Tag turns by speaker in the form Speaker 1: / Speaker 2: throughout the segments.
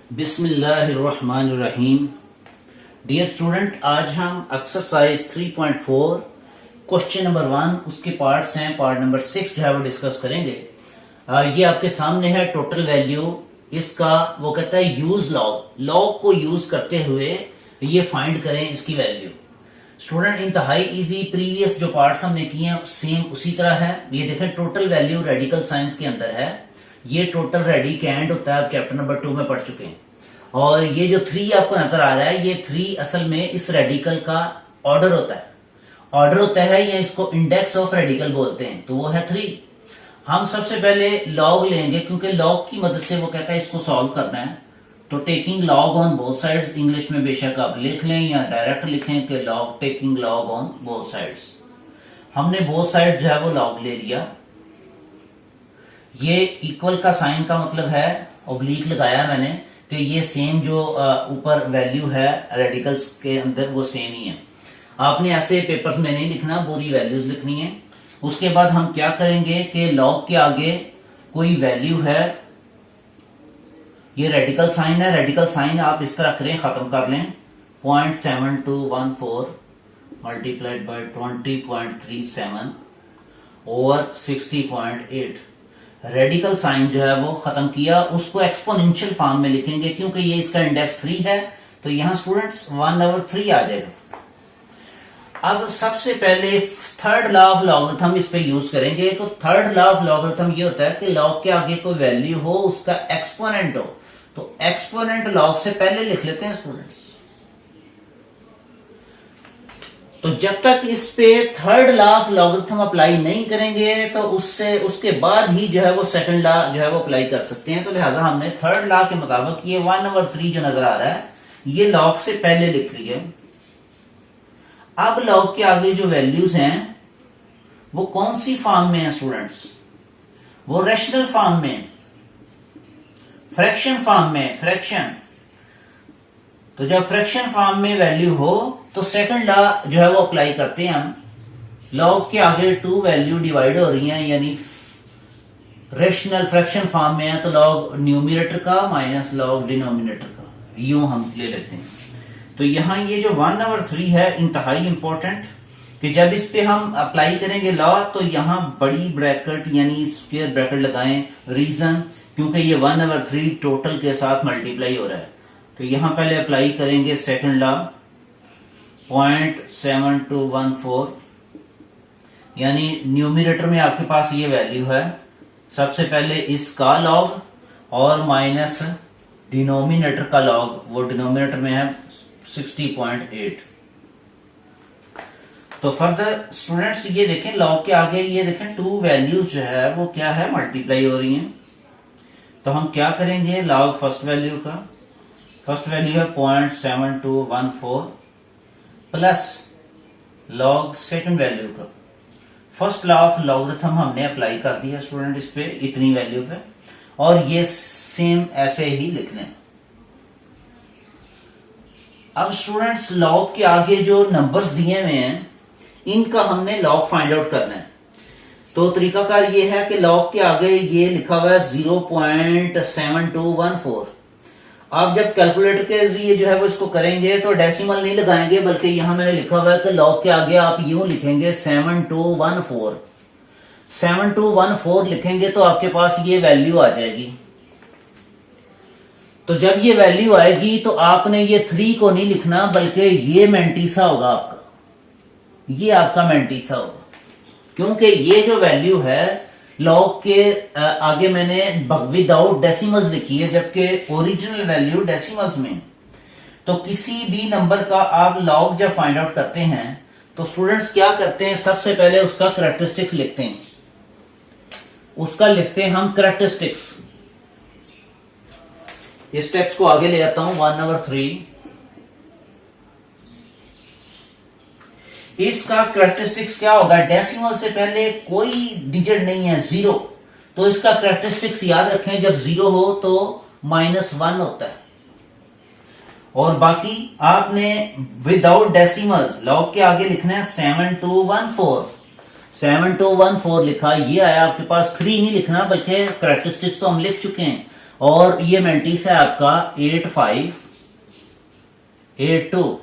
Speaker 1: बिस्मिल्लाहिर्रहमानिर्रहीम। Dear student, आज हम एक्सरसाइज 3.4 क्वेश्चन नंबर 1 उसके पार्ट्स हैं, पार्ट नंबर 6 जो है वो डिस्कस करेंगे। ये आपके सामने है टोटल वैल्यू। इसका वो कहता है यूज लॉग को यूज करते हुए ये फाइंड करें इसकी वैल्यू। स्टूडेंट इंतहाई इजी, प्रीवियस जो पार्ट्स हमने किए हैं सेम उसी तरह है। ये देखें टोटल वैल्यू रेडिकल साइंस के अंदर है। ये टोटल रेडिकेंड होता है, आप चैप्टर नंबर 2 में पढ़ चुके हैं। और ये जो 3 आपको नजर आ रहा है, ये 3 असल में इस रेडिकल का ऑर्डर होता है या इसको इंडेक्स ऑफ रेडिकल बोलते हैं, तो वो है 3। हम सबसे पहले लॉग लेंगे क्योंकि लॉग की मदद से वो कहता है इसको सॉल्व करना है। तो taking log on both sides, English में बेशक आप लिख लें या डायरेक्ट लिखें कि log, taking log on both sides. हमने बोथ साइड जो है वो लॉग ले लिया। ये इक्वल का साइन का मतलब है, ऑब्लिक लगाया मैंने कि ये सेम जो ऊपर वैल्यू है रेडिकल्स के अंदर वो सेम ही है। आपने ऐसे पेपर्स में नहीं लिखना, पूरी वैल्यूज लिखनी है। उसके बाद हम क्या करेंगे कि लॉग के आगे कोई वैल्यू है, ये रेडिकल साइन है, रेडिकल साइन आप इस तरह करें, खत्म कर लें। 0.7214 multiplied by 20.37 over 60.8। Radical sign जो है वो खत्म किया, उसको एक्सपोनेंशियल फॉर्म में लिखेंगे क्योंकि ये इसका इंडेक्स 3 है। तो यहां स्टूडेंट्स 1/3 आ जाएगा। अब सबसे पहले थर्ड लॉ ऑफ लॉगरिथम इस पे यूज करेंगे। तो थर्ड लॉ ऑफ लॉगरिथम ये होता है कि लॉग के आगे कोई वैल्यू हो, उसका एक्सपोनेंट हो, तो एक्सपोनेंट लॉग से पहले लिख लेते हैं स्टूडेंट्स। तो जब तक इस पे third law of logarithm apply नहीं करेंगे तो उसके बाद ही जो है वो सेकंड लॉ जो है वो अप्लाई कर सकते हैं। तो लिहाजा हमने थर्ड लॉ के मुताबिक ये 1/3 जो नजर आ रहा है ये लॉग से पहले लिख लिए। अब लॉग के आगे जो वैल्यूज हैं वो कौन सी फॉर्म में है स्टूडेंट्स? वो रेशनल फॉर्म में, फ्रैक्शन फॉर्म में, फ्रैक्शन। तो जब फ्रैक्शन फॉर्म में वैल्यू हो तो सेकंड लॉ जो है वो अप्लाई करते हैं हम। लॉग के आगे 2 वैल्यू डिवाइड हो रही हैं, यानी रेशनल फ्रैक्शन फॉर्म में है तो लॉग न्यूमरेटर का माइनस लॉग डिनोमिनेटर का, यूं हम ले लेते हैं। तो यहां ये जो 1/3 है इंतहाई इंपॉर्टेंट कि जब इस पे हम अप्लाई करेंगे लॉ तो यहां बड़ी ब्रैकेट यानी स्क्वायर ब्रैकेट लगाएं। रीजन क्योंकि ये 1/3 टोटल के साथ मल्टीप्लाई हो रहा है। तो यहां पहले अप्लाई करेंगे सेकंड लॉ 0.7214, यानी न्यूमरेटर में आपके पास ये वैल्यू है। सबसे पहले इसका लॉग और माइनस डिनोमिनेटर का लॉग, वो डिनोमिनेटर में है 60.8। तो फर्दर स्टूडेंट्स ये देखें लॉग के आगे ये देखें 2 वैल्यूज जो है वो क्या है, मल्टीप्लाई हो रही हैं। तो हम क्या करेंगे, लॉग फर्स्ट वैल्यू का, फर्स्ट वैल्यू है 0.7214 प्लस लॉग सेकंड वैल्यू का। फर्स्ट लॉ ऑफ लॉगरिथम हमने अप्लाई कर दिया स्टूडेंट इस पे, इतनी वैल्यू पे, और ये सेम ऐसे ही लिख लें। अब स्टूडेंट्स लॉग के आगे जो नंबर्स दिए हुए हैं इनका हमने लॉग फाइंड आउट करना है। तो तरीकाकार ये है कि लॉग के आगे ये लिखा हुआ है 0.7214। आप जब कैलकुलेटर के जरिए जो है वो इसको करेंगे तो डेसिमल नहीं लगाएंगे, बल्कि यहां मैंने लिखा हुआ है कि लॉग के आगे आप यूं लिखेंगे 7214। 7214 लिखेंगे तो आपके पास ये वैल्यू आ जाएगी। तो जब ये वैल्यू आएगी तो आपने ये 3 को नहीं लिखना, बल्कि ये मेंटीसा होगा आपका, ये आपका मेंटीसा होगा। क्योंकि ये जो वैल्यू है लॉग के आगे मैंने विदाउट डेसिमल्स लिखी है, जबकि ओरिजिनल वैल्यू डेसिमल्स में। तो किसी भी नंबर का आप लॉग जब फाइंड आउट करते हैं तो स्टूडेंट्स क्या करते हैं, सबसे पहले उसका करैक्टरिस्टिक्स लिखते हैं। उसका लिखते हैं हम करैक्टरिस्टिक्स। इस टेक्स्ट को आगे ले जाता हूं 1/3। इसका करैक्टरिस्टिक्स क्या होगा, डेसिमल से पहले कोई डिजिट नहीं है, 0। तो इसका करैक्टरिस्टिक्स याद रखें, जब 0 हो तो -1 होता है। और बाकी आपने विदाउट डेसिमल्स लॉग के आगे लिखना है 7214। 7214 लिखा, ये आया आपके पास। 3 नहीं लिखना, बल्कि करैक्टरिस्टिक्स तो हम लिख चुके हैं। और ये मेंटिस है आपका 8582।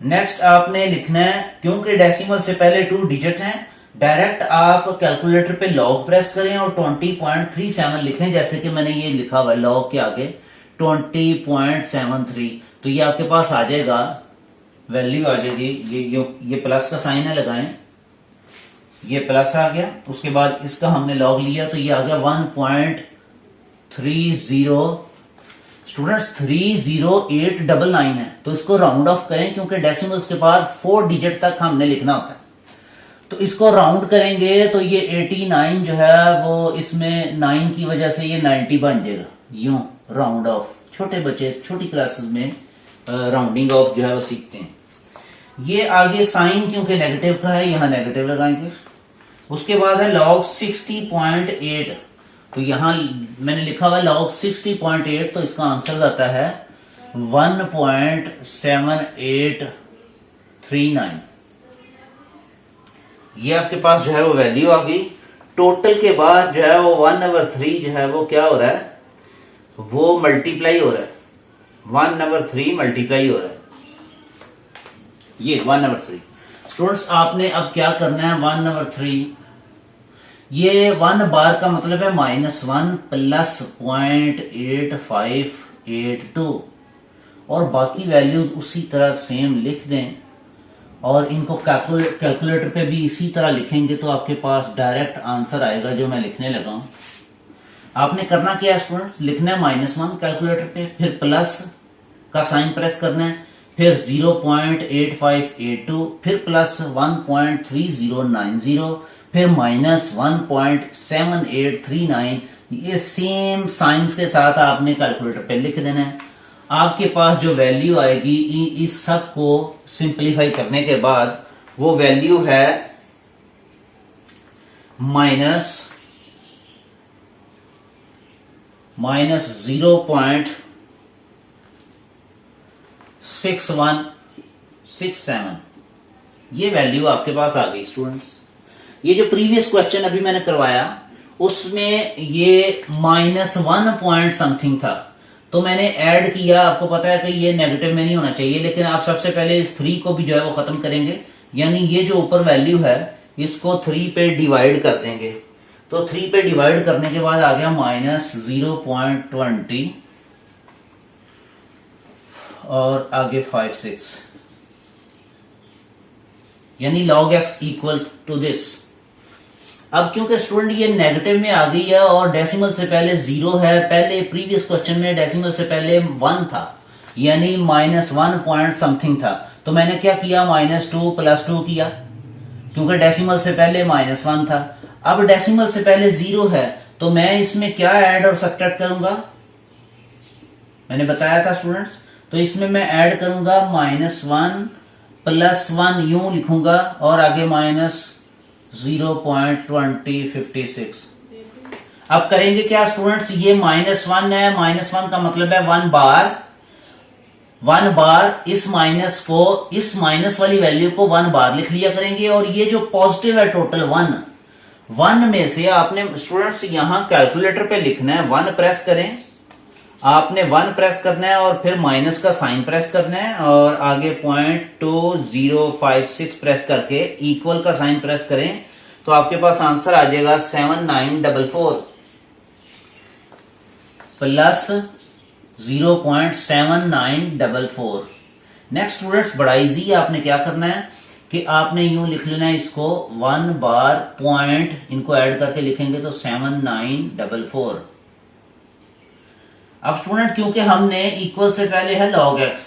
Speaker 1: नेक्स्ट आपने लिखना है, क्योंकि डेसिमल से पहले 2 डिजिट हैं, डायरेक्ट आप कैलकुलेटर पे लॉग प्रेस करें और 20.37 लिखें, जैसे कि मैंने ये लिखा हुआ है लॉग के आगे 20.73। तो ये आपके पास आ जाएगा, वैल्यू आ जाएगी, ये प्लस का साइन है, लगाएं, ये प्लस आ गया, उसके बाद इसका हमने लॉग लिया तो ये आ गया 1.30। स्टूडेंट्स 30899 है, तो इसको राउंड ऑफ करें, क्योंकि डेसिमल्स के बाद 4 डिजिट तक हमने लिखना होता है। तो इसको राउंड करेंगे तो ये 89 जो है वो इसमें 9 की वजह से ये 90 बन जाएगा, यूं राउंड ऑफ। छोटे बच्चे छोटी क्लासेस में राउंडिंग ऑफ जो है वो सीखते हैं। ये आगे साइन क्योंकि नेगेटिव का है, यहां नेगेटिव लगाएंगे। उसके बाद है log 60.8, तो यहां मैंने लिखा हुआ है log 60.8, तो इसका आंसर आता है 1.7839। ये आपके पास जो है वो वैल्यू आ गई। टोटल के बाद जो है वो 1/3 जो है वो क्या हो रहा है, वो मल्टीप्लाई हो रहा है, 1/3 मल्टीप्लाई हो रहा है, ये 1/3। स्टूडेंट्स आपने अब क्या करना है, 1/3, ये 1 बार का मतलब है -1 प्लस 0.8582, और बाकी वैल्यूज उसी तरह सेम लिख दें, और इनको कैलकुलेटर पे भी इसी तरह लिखेंगे तो आपके पास डायरेक्ट आंसर आएगा जो मैं लिखने लगा हूं। आपने करना क्या है स्टूडेंट्स, लिखना है -1 कैलकुलेटर पे, फिर प्लस का साइन प्रेस करना है, फिर 0.8582, फिर प्लस 1.3090, फिर -1.7839। ये सेम साइंस के साथ आपने कैलकुलेटर पे लिख देना है। आपके पास जो वैल्यू आएगी इस सब को सिंप्लीफाई करने के बाद वो वैल्यू है -0.6167। ये वैल्यू आपके पास आ गई स्टूडेंट्स। ये जो प्रीवियस क्वेश्चन अभी मैंने करवाया उसमें ये -1 पॉइंट समथिंग था, तो मैंने ऐड किया। आपको पता है कि ये नेगेटिव में नहीं होना चाहिए, लेकिन आप सबसे पहले इस 3 को भी जो है वो खत्म करेंगे, यानी ये जो ऊपर वैल्यू है इसको 3 पे डिवाइड कर देंगे। तो 3 पे डिवाइड करने के बाद आ गया -0.20 और आगे 56, यानी log x equal to this. अब क्योंकि स्टूडेंट ये नेगेटिव में आ गई है और डेसिमल से पहले 0 है, पहले प्रीवियस क्वेश्चन में डेसिमल से पहले 1 था, यानी -1 पॉइंट समथिंग था, तो मैंने क्या किया, -2 + 2 किया, क्योंकि डेसिमल से पहले -1 था। अब डेसिमल से पहले 0 है, तो मैं इसमें क्या ऐड और सब्ट्रैक्ट करूंगा, मैंने बताया था स्टूडेंट्स। तो इसमें मैं ऐड करूंगा -1 + 1 यूं लिखूंगा, और आगे -0.2056। अब करेंगे क्या स्टूडेंट्स, ये -1 है, -1 का मतलब है 1 बार इस माइनस को, इस माइनस वाली वैल्यू को 1 बार लिख लिया करेंगे, और ये जो पॉजिटिव है टोटल 1 में से आपने स्टूडेंट्स यहां कैलकुलेटर पे लिखना है, 1 प्रेस करें, आपने 1 प्रेस करना है और फिर माइनस का साइन प्रेस करना है, और आगे 0.2056 प्रेस करके इक्वल का साइन प्रेस करें, तो आपके पास आंसर आ जाएगा 7944 प्लस 0.7944। नेक्स्ट स्टूडेंट्स बड़ा इजी है, आपने क्या करना है कि आपने यूं लिख लेना है इसको, 1 बार पॉइंट इनको ऐड करके लिखेंगे तो 7944। अब स्टूडेंट क्योंकि हमने इक्वल से पहले है log x,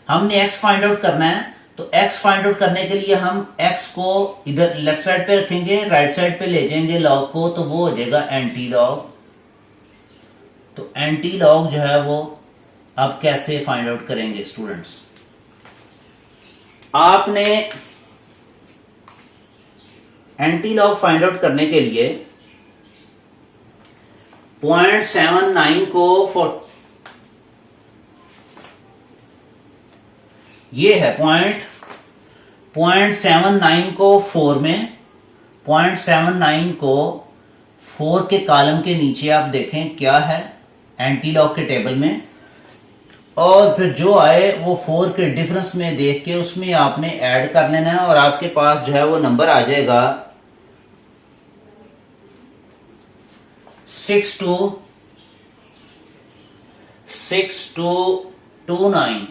Speaker 1: हमने x फाइंड आउट करना है, तो x फाइंड आउट करने के लिए हम x को इधर लेफ्ट साइड पे रखेंगे, राइट साइड पे ले जाएंगे log को, तो वो हो जाएगा एंटी लॉग। तो एंटी लॉग जो है वो अब कैसे फाइंड आउट करेंगे स्टूडेंट्स, आपने एंटी लॉग फाइंड आउट करने के लिए 0.79 को ये है 0.79 को 4 में, 0.79 को 4 के कॉलम के नीचे आप देखें क्या है एंटी लॉग के टेबल में, और फिर जो आए वो 4 के डिफरेंस में देख के उसमें आपने ऐड कर लेना है और आपके पास जो है वो नंबर आ जाएगा 6229।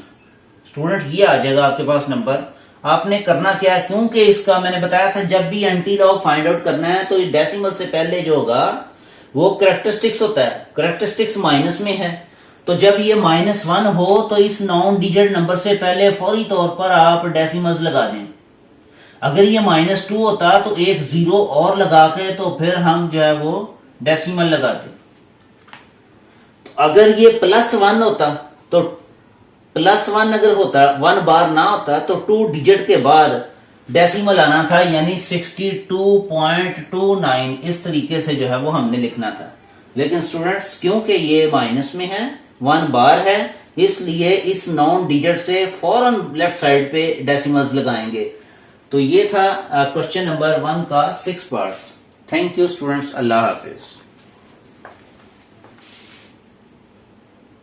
Speaker 1: स्टूडेंट ये आ जाएगा आपके पास नंबर। आपने करना क्या है, क्योंकि इसका मैंने बताया था जब भी एंटी लॉग फाइंड आउट करना है तो डेसिमल से पहले जो होगा वो करैक्टरिस्टिक्स होता है, करैक्टरिस्टिक्स माइनस में है, तो जब ये -1 हो तो इस नॉन डिजिट नंबर से पहले फौरी तौर पर आप डेसिमल्स लगा दें। अगर ये -2 होता तो एक 0 और लगा के तो फिर हम जो है वो डेसिमल लगाते। अगर ये +1 होता तो +1 अगर होता 1 बार ना होता तो 2 डिजिट के बाद डेसिमल आना था, यानी 62.29 इस तरीके से जो है वो हमने लिखना था। लेकिन स्टूडेंट्स क्योंकि ये माइनस में है, 1 बार है, इसलिए इस नॉन डिजिट से फौरन लेफ्ट साइड पे डेसिमल्स लगाएंगे। तो ये था क्वेश्चन नंबर 1 का 6 parts. Thank you students, Allah Hafiz.